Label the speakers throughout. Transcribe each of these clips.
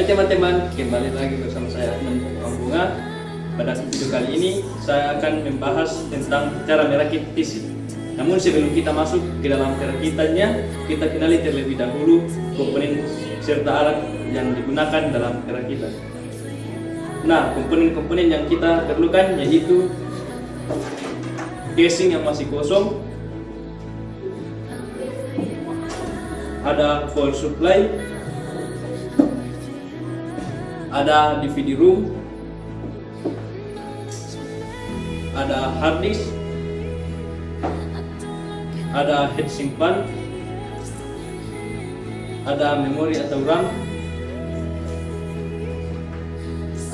Speaker 1: teman-teman, kembali lagi bersama saya Ahmad Bunga. Pada video kali ini saya akan membahas tentang cara merakit PC. Namun sebelum kita masuk ke dalam perakitannya, kita kenali terlebih dahulu komponen serta alat yang digunakan dalam perakitan. Nah, komponen-komponen yang kita perlukan yaitu casing yang masih kosong, ada power supply, ada DVD room, ada hard disk, ada heatsink fan, ada memori atau RAM,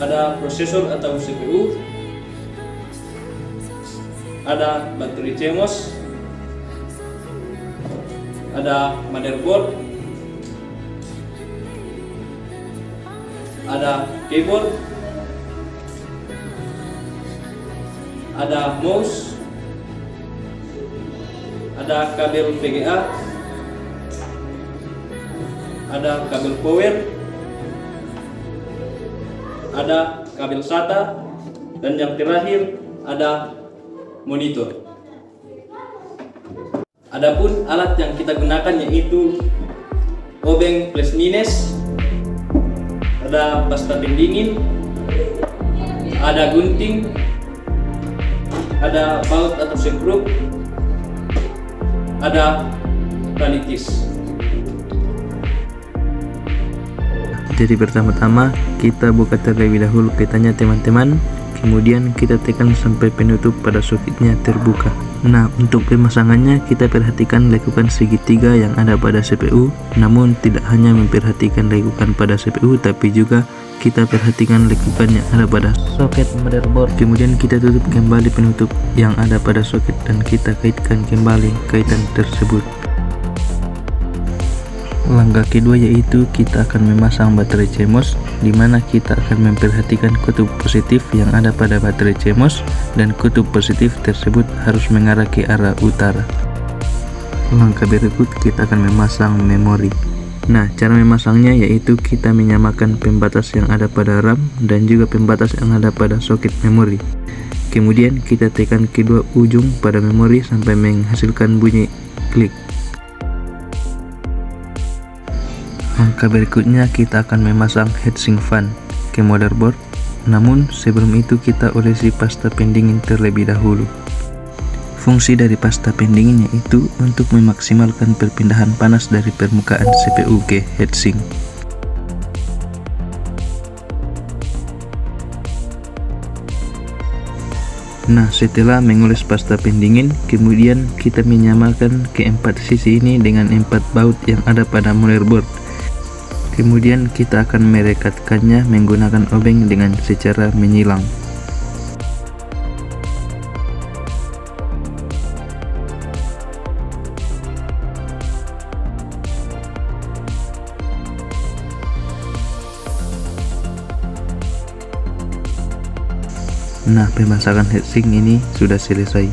Speaker 1: ada prosesor atau CPU, ada baterai CMOS, ada motherboard, ada keyboard, ada mouse, ada kabel VGA, ada kabel power, ada kabel SATA, dan yang terakhir ada monitor. Adapun alat yang kita gunakan yaitu obeng plus minus, ada pasta pendingin, ada gunting, ada baut atau sekrup, ada tali tis.
Speaker 2: Jadi pertama-tama kita buka terlebih dahulu kaitannya teman-teman, kemudian kita tekan sampai penutup pada soketnya terbuka. Nah, untuk pemasangannya kita perhatikan lekukan segitiga yang ada pada CPU, namun tidak hanya memperhatikan lekukan pada CPU tapi juga kita perhatikan lekukan yang ada pada soket motherboard. Kemudian kita tutup kembali penutup yang ada pada soket dan kita kaitkan kembali kaitan tersebut. Langkah kedua yaitu kita akan memasang baterai CMOS, di mana kita akan memperhatikan kutub positif yang ada pada baterai CMOS dan kutub positif tersebut harus mengarah ke arah utara. Langkah berikut kita akan memasang memori. Nah, cara memasangnya yaitu kita menyamakan pembatas yang ada pada RAM dan juga pembatas yang ada pada soket memori. Kemudian kita tekan kedua ujung pada memori sampai menghasilkan bunyi klik. Langkah berikutnya kita akan memasang heatsink fan ke motherboard, namun sebelum itu kita olesi pasta pendingin terlebih dahulu. Fungsi dari pasta pendingin yaitu untuk memaksimalkan perpindahan panas dari permukaan CPU ke heatsink. Nah, setelah mengoles pasta pendingin, kemudian kita menyamakan keempat sisi ini dengan 4 baut yang ada pada motherboard. Kemudian kita akan merekatkannya menggunakan obeng dengan secara menyilang. Nah, pemasangan heatsink ini sudah selesai.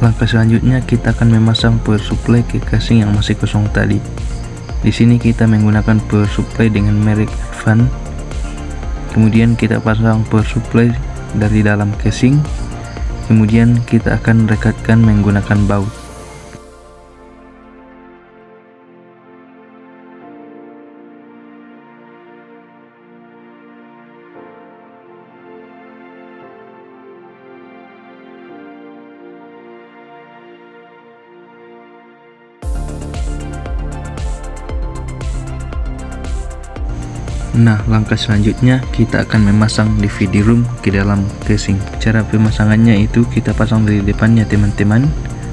Speaker 2: Langkah selanjutnya kita akan memasang power supply ke casing yang masih kosong tadi. Di sini kita menggunakan power supply dengan merek Advan. Kemudian kita pasang power supply dari dalam casing. Kemudian kita akan rekatkan menggunakan baut. Nah, langkah selanjutnya kita akan memasang DVD room ke dalam casing. Cara pemasangannya itu kita pasang dari depannya teman-teman.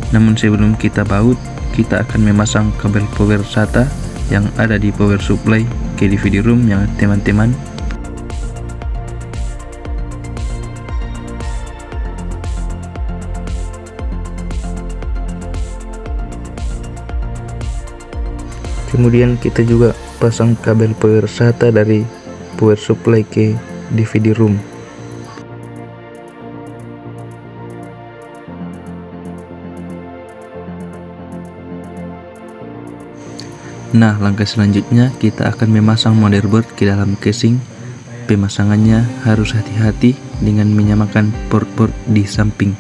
Speaker 2: Namun sebelum kita baut, kita akan memasang kabel power SATA yang ada di power supply ke DVD room ya teman-teman. Kemudian kita juga pasang kabel power SATA dari power supply ke DVD room. Nah, langkah selanjutnya kita akan memasang motherboard ke dalam casing. Pemasangannya harus hati-hati dengan menyamakan port-port di samping.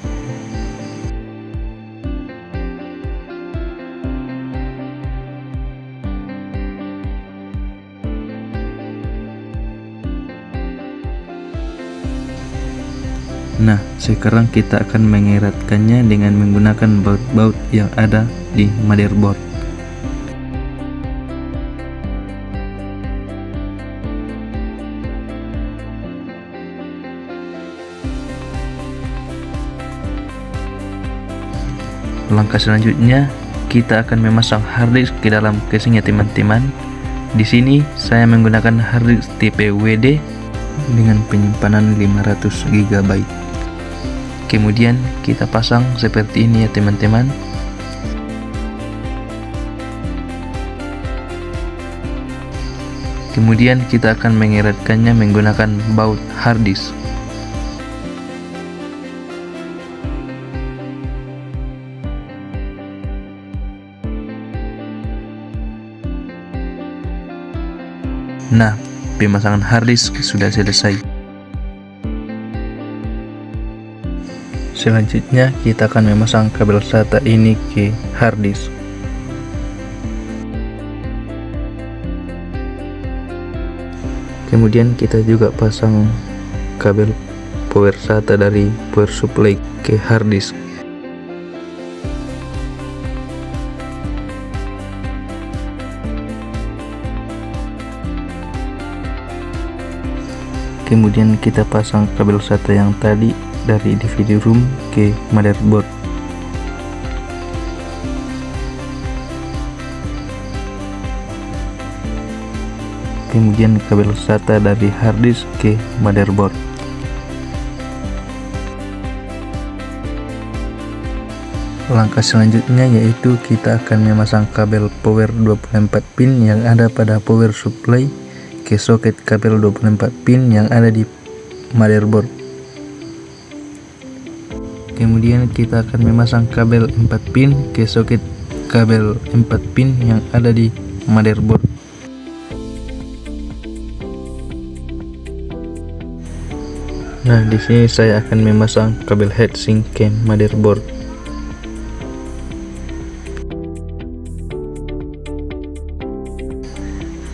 Speaker 2: Nah, sekarang kita akan mengeratkannya dengan menggunakan baut-baut yang ada di motherboard. Langkah selanjutnya, kita akan memasang harddisk ke dalam casingnya teman-teman. Di sini saya menggunakan harddisk tipe WD dengan penyimpanan 500 GB. Kemudian kita pasang seperti ini ya teman-teman. Kemudian kita akan mengeratkannya menggunakan baut harddisk. Nah, pemasangan harddisk sudah selesai. Selanjutnya kita akan memasang kabel SATA ini ke harddisk. Kemudian kita juga pasang kabel power SATA dari power supply ke harddisk. Kemudian kita pasang kabel SATA yang tadi dari DVD room ke motherboard. Kemudian kabel SATA dari harddisk ke motherboard. Langkah selanjutnya yaitu kita akan memasang kabel power 24 pin yang ada pada power supply ke soket kabel 24 pin yang ada di motherboard. Kemudian kita akan memasang kabel 4 pin ke soket kabel 4 pin yang ada di motherboard. Nah, di sini saya akan memasang kabel heatsink ke motherboard.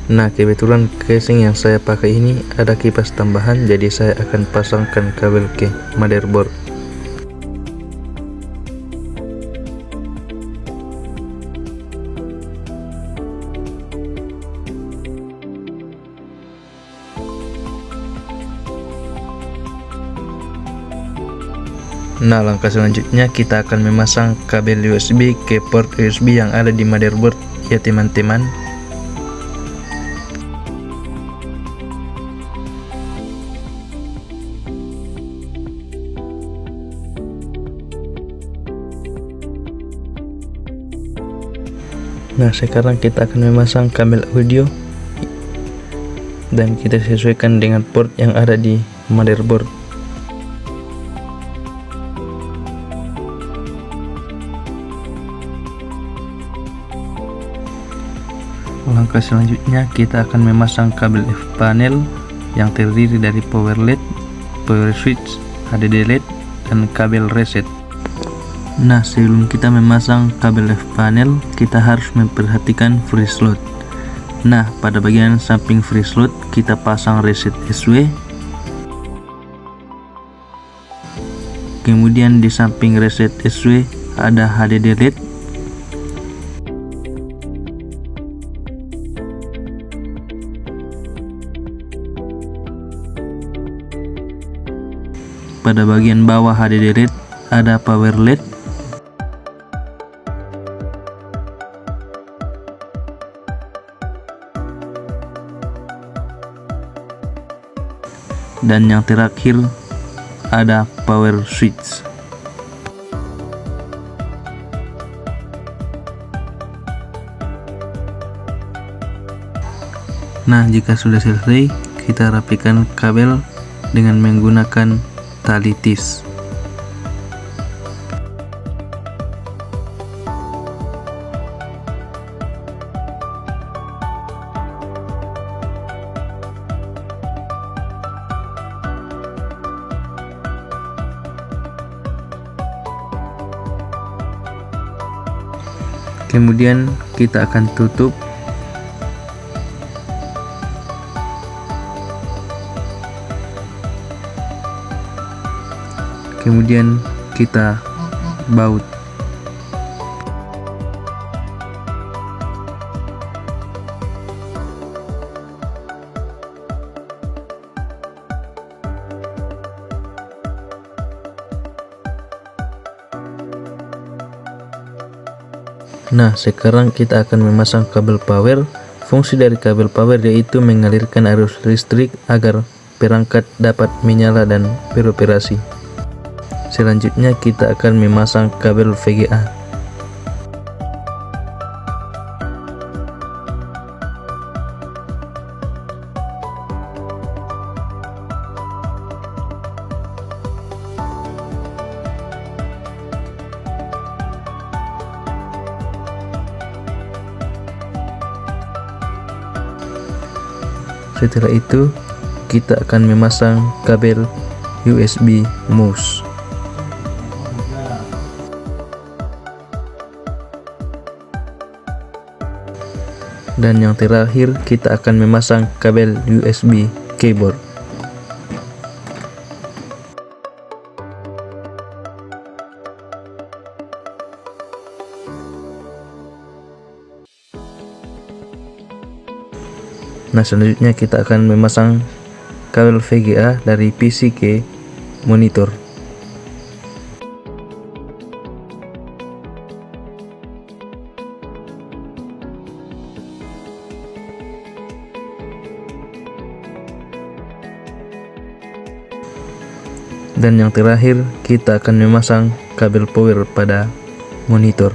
Speaker 2: Nah, kebetulan casing yang saya pakai ini ada kipas tambahan, jadi saya akan pasangkan kabel ke motherboard. Nah, langkah selanjutnya kita akan memasang kabel USB ke port USB yang ada di motherboard ya teman-teman. Nah, sekarang kita akan memasang kabel audio dan kita sesuaikan dengan port yang ada di motherboard. Langkah selanjutnya kita akan memasang kabel F panel yang terdiri dari power LED, power switch, HDD LED, dan kabel reset. Nah, sebelum kita memasang kabel F panel, kita harus memperhatikan free slot. Nah, pada bagian samping free slot kita pasang reset SW. Kemudian di samping reset SW ada HDD LED. Pada bagian bawah HDD LED ada power LED. Dan yang terakhir ada power switch. Nah, jika sudah selesai, kita rapikan kabel dengan menggunakan tali tis. Kemudian kita akan tutup. Kemudian kita baut. Nah, sekarang kita akan memasang kabel power. Fungsi dari kabel power yaitu mengalirkan arus listrik agar perangkat dapat menyala dan beroperasi. Selanjutnya kita akan memasang kabel VGA. Setelah itu kita akan memasang kabel USB mouse. Dan yang terakhir kita akan memasang kabel USB keyboard. Nah, selanjutnya kita akan memasang kabel VGA dari PC ke monitor. Dan yang terakhir kita akan memasang kabel power pada monitor.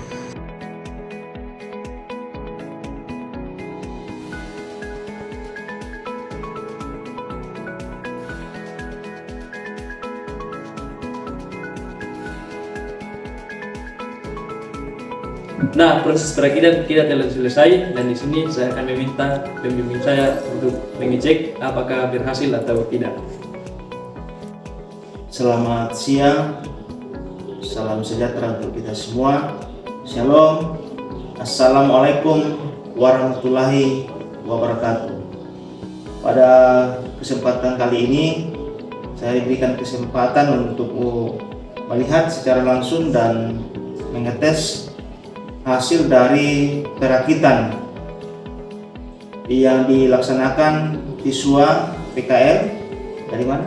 Speaker 1: Nah, proses perakitan kita telah selesai, dan di sini saya akan meminta pembimbing saya untuk mengecek apakah berhasil atau tidak.
Speaker 3: Selamat siang, salam sejahtera untuk kita semua. Shalom, assalamualaikum warahmatullahi wabarakatuh. Pada kesempatan kali ini saya diberikan kesempatan untuk melihat secara langsung dan mengetes hasil dari perakitan yang dilaksanakan siswa PKL dari mana?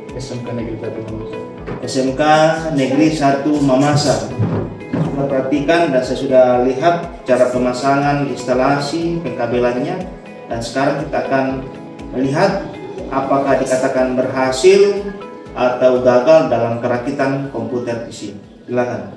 Speaker 1: SMK Negeri 1 Mamasa.
Speaker 3: SMK Negeri 1 Mamasa. Saya sudah perhatikan dan saya sudah lihat cara pemasangan instalasi pengkabelannya, dan sekarang kita akan melihat apakah dikatakan berhasil atau gagal dalam perakitan komputer PC. Silakan.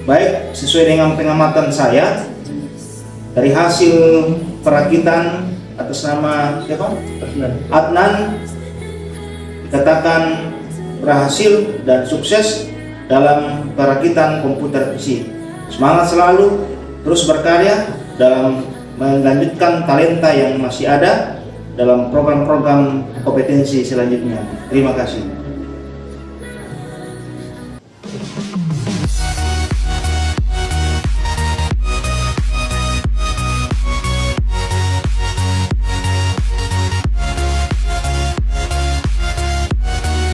Speaker 3: Baik, sesuai dengan pengamatan saya dari hasil perakitan atas nama siapa? Adnan, dikatakan berhasil dan sukses dalam perakitan komputer PC. Semangat selalu, terus berkarya dalam melanjutkan talenta yang masih ada dalam program-program kompetensi selanjutnya. Terima kasih.